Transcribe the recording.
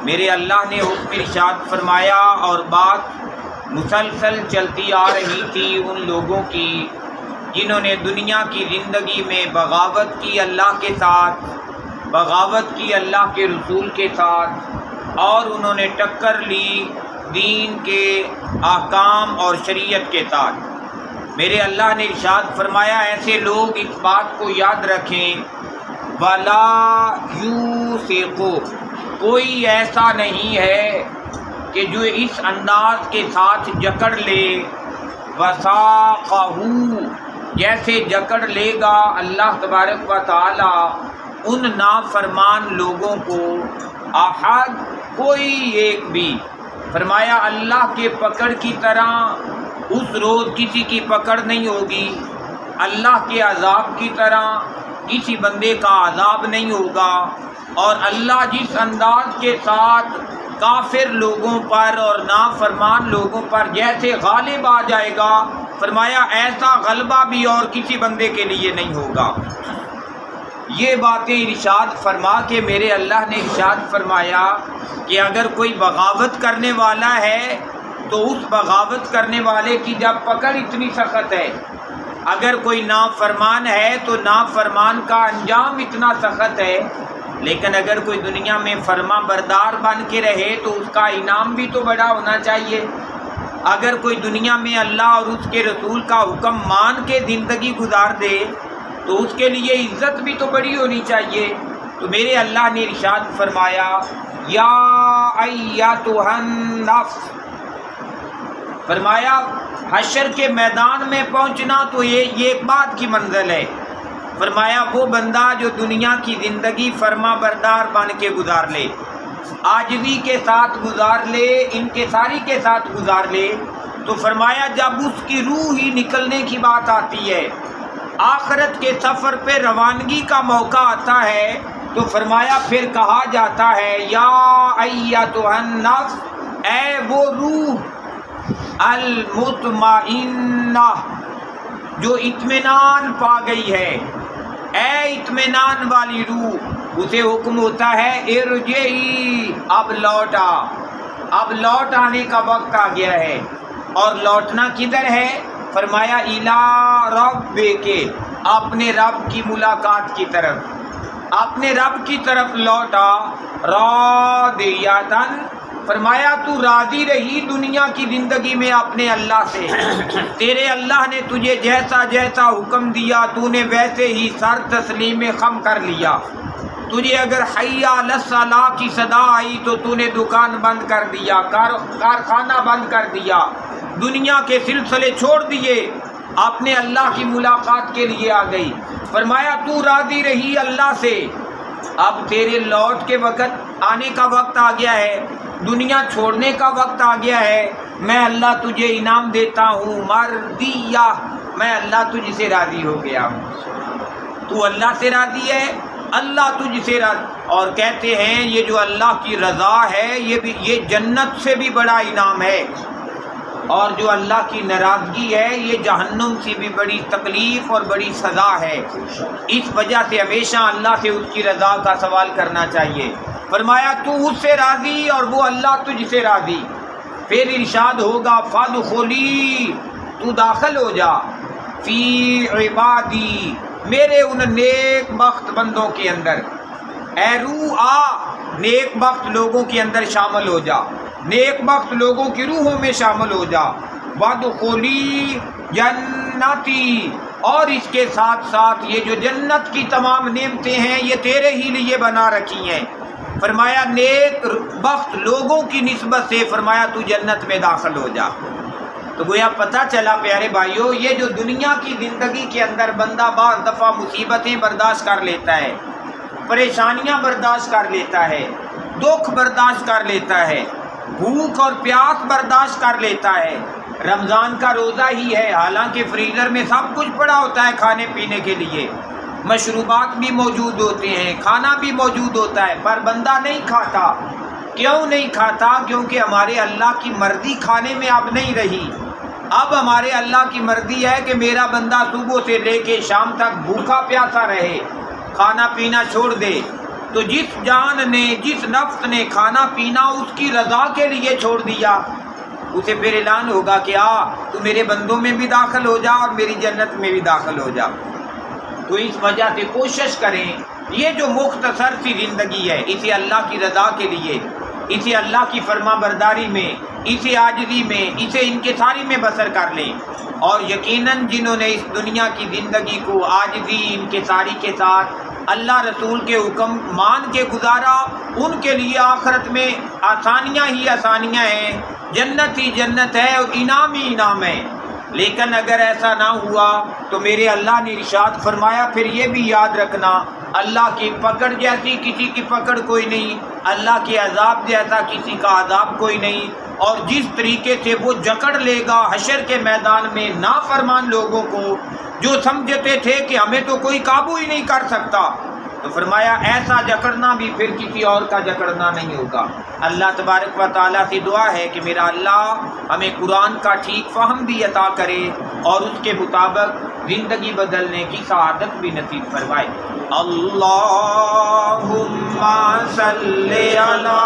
میرے اللہ نے حکم ارشاد فرمایا اور بات مسلسل چلتی آ رہی تھی ان لوگوں کی جنہوں نے دنیا کی زندگی میں بغاوت کی اللہ کے ساتھ، بغاوت کی اللہ کے رسول کے ساتھ، اور انہوں نے ٹکر لی دین کے احکام اور شریعت کے ساتھ۔ میرے اللہ نے ارشاد فرمایا ایسے لوگ اس بات کو یاد رکھیں، وَلَا يُوثِقُ، کوئی ایسا نہیں ہے کہ جو اس انداز کے ساتھ جکڑ لے، وَثَاقَهُ، جیسے جکڑ لے گا اللہ تبارک و تعالی ان نافرمان لوگوں کو، احد، کوئی ایک بھی۔ فرمایا اللہ کے پکڑ کی طرح اس روز کسی کی پکڑ نہیں ہوگی، اللہ کے عذاب کی طرح کسی بندے کا عذاب نہیں ہوگا، اور اللہ جس انداز کے ساتھ کافر لوگوں پر اور نافرمان لوگوں پر جیسے غالب آ جائے گا، فرمایا ایسا غلبہ بھی اور کسی بندے کے لیے نہیں ہوگا۔ یہ باتیں ارشاد فرما کے میرے اللہ نے ارشاد فرمایا کہ اگر کوئی بغاوت کرنے والا ہے تو اس بغاوت کرنے والے کی جب پکڑ اتنی سخت ہے، اگر کوئی نافرمان ہے تو نافرمان کا انجام اتنا سخت ہے، لیکن اگر کوئی دنیا میں فرما بردار بن کے رہے تو اس کا انعام بھی تو بڑا ہونا چاہیے۔ اگر کوئی دنیا میں اللہ اور اس کے رسول کا حکم مان کے زندگی گزار دے تو اس کے لیے عزت بھی تو بڑی ہونی چاہیے۔ تو میرے اللہ نے ارشاد فرمایا یا ایتھا النفس، فرمایا حشر کے میدان میں پہنچنا تو یہ ایک بات کی منزل ہے۔ فرمایا وہ بندہ جو دنیا کی زندگی فرما بردار بن کے گزار لے، عاجزی کے ساتھ گزار لے، انکساری کے ساتھ گزار لے، تو فرمایا جب اس کی روح ہی نکلنے کی بات آتی ہے، آخرت کے سفر پہ روانگی کا موقع آتا ہے، تو فرمایا پھر کہا جاتا ہے یا ایتھا النفس، اے وہ روح المطمئنہ جو اطمینان پا گئی ہے، اے اطمینان والی روح، اسے حکم ہوتا ہے ارجعی، اب لوٹ آ، اب لوٹ آنے کا وقت آ گیا ہے۔ اور لوٹنا کدھر ہے؟ فرمایا الی ربک، اپنے رب کی ملاقات کی طرف، اپنے رب کی طرف لوٹ آ، راضیۃ، فرمایا تو راضی رہی دنیا کی زندگی میں اپنے اللہ سے، تیرے اللہ نے تجھے جیسا جیسا حکم دیا تو نے ویسے ہی سر تسلیم خم کر لیا۔ تجھے اگر حی علی الصلاۃ کی صدا آئی تو تو نے دکان بند کر دیا، کارخانہ بند کر دیا، دنیا کے سلسلے چھوڑ دیے، اپنے اللہ کی ملاقات کے لیے آ گئی۔ فرمایا تو راضی رہی اللہ سے، اب تیرے لوٹ کے وقت آنے کا وقت آ گیا ہے، دنیا چھوڑنے کا وقت آ گیا ہے، میں اللہ تجھے انعام دیتا ہوں، مرضیہ، میں اللہ تجھ سے راضی ہو گیا ہوں۔ تو اللہ سے راضی ہے، اللہ تجھ سے راضی، اور کہتے ہیں یہ جو اللہ کی رضا ہے یہ جنت سے بھی بڑا انعام ہے، اور جو اللہ کی ناراضگی ہے یہ جہنم سے بھی بڑی تکلیف اور بڑی سزا ہے۔ اس وجہ سے ہمیشہ اللہ سے اس کی رضا کا سوال کرنا چاہیے۔ فرمایا تو اس سے راضی اور وہ اللہ تجھ سے راضی، پھر ارشاد ہوگا فادخلی، تو داخل ہو جا، فی عبادی، میرے ان نیک بخت بندوں کے اندر، اے روح آ، نیک بخت لوگوں کے اندر شامل ہو جا، نیک بخت لوگوں کی روحوں میں شامل ہو جا، وادخلی جنتی، اور اس کے ساتھ ساتھ یہ جو جنت کی تمام نعمتیں ہیں یہ تیرے ہی لیے بنا رکھی ہیں۔ فرمایا نیک بخت لوگوں کی نسبت سے فرمایا تو جنت میں داخل ہو جا۔ تو گویا پتہ چلا پیارے بھائیوں، یہ جو دنیا کی زندگی کے اندر بندہ بعض دفعہ مصیبتیں برداشت کر لیتا ہے، پریشانیاں برداشت کر لیتا ہے، دکھ برداشت کر لیتا ہے، بھوک اور پیاس برداشت کر لیتا ہے، رمضان کا روزہ ہی ہے، حالانکہ فریزر میں سب کچھ پڑا ہوتا ہے کھانے پینے کے لیے، مشروبات بھی موجود ہوتے ہیں، کھانا بھی موجود ہوتا ہے، پر بندہ نہیں کھاتا۔ کیوں نہیں کھاتا؟ کیونکہ ہمارے اللہ کی مرضی کھانے میں اب نہیں رہی۔ اب ہمارے اللہ کی مرضی ہے کہ میرا بندہ صبح سے لے کے شام تک بھوکا پیاسا رہے، کھانا پینا چھوڑ دے، تو جس جان نے، جس نفس نے کھانا پینا اس کی رضا کے لیے چھوڑ دیا، اسے پھر اعلان ہوگا کہ تو میرے بندوں میں بھی داخل ہو جا اور میری جنت میں بھی داخل ہو جا۔ تو اس وجہ سے کوشش کریں، یہ جو مختصر سی زندگی ہے اسے اللہ کی رضا کے لیے، اسے اللہ کی فرما برداری میں، اسے عاجزی میں، اسے انکساری میں بسر کر لیں۔ اور یقیناً جنہوں نے اس دنیا کی زندگی کو عاجزی، انکساری کے ساتھ اللہ رسول کے حکم مان کے گزارا، ان کے لیے آخرت میں آسانیاں ہی آسانیاں ہیں، جنت ہی جنت ہے اور انعام ہی انعام ہے۔ لیکن اگر ایسا نہ ہوا تو میرے اللہ نے ارشاد فرمایا پھر یہ بھی یاد رکھنا، اللہ کی پکڑ جیسی کسی کی پکڑ کوئی نہیں، اللہ کے عذاب جیسا کسی کا عذاب کوئی نہیں، اور جس طریقے سے وہ جکڑ لے گا حشر کے میدان میں نافرمان لوگوں کو جو سمجھتے تھے کہ ہمیں تو کوئی قابو ہی نہیں کر سکتا، تو فرمایا ایسا جکڑنا بھی پھر کسی اور کا جکڑنا نہیں ہوگا۔ اللہ تبارک و تعالیٰ سے دعا ہے کہ میرا اللہ ہمیں قرآن کا ٹھیک فہم بھی عطا کرے اور اس کے مطابق زندگی بدلنے کی سعادت بھی نصیب فرمائے۔ اللہم صلی علی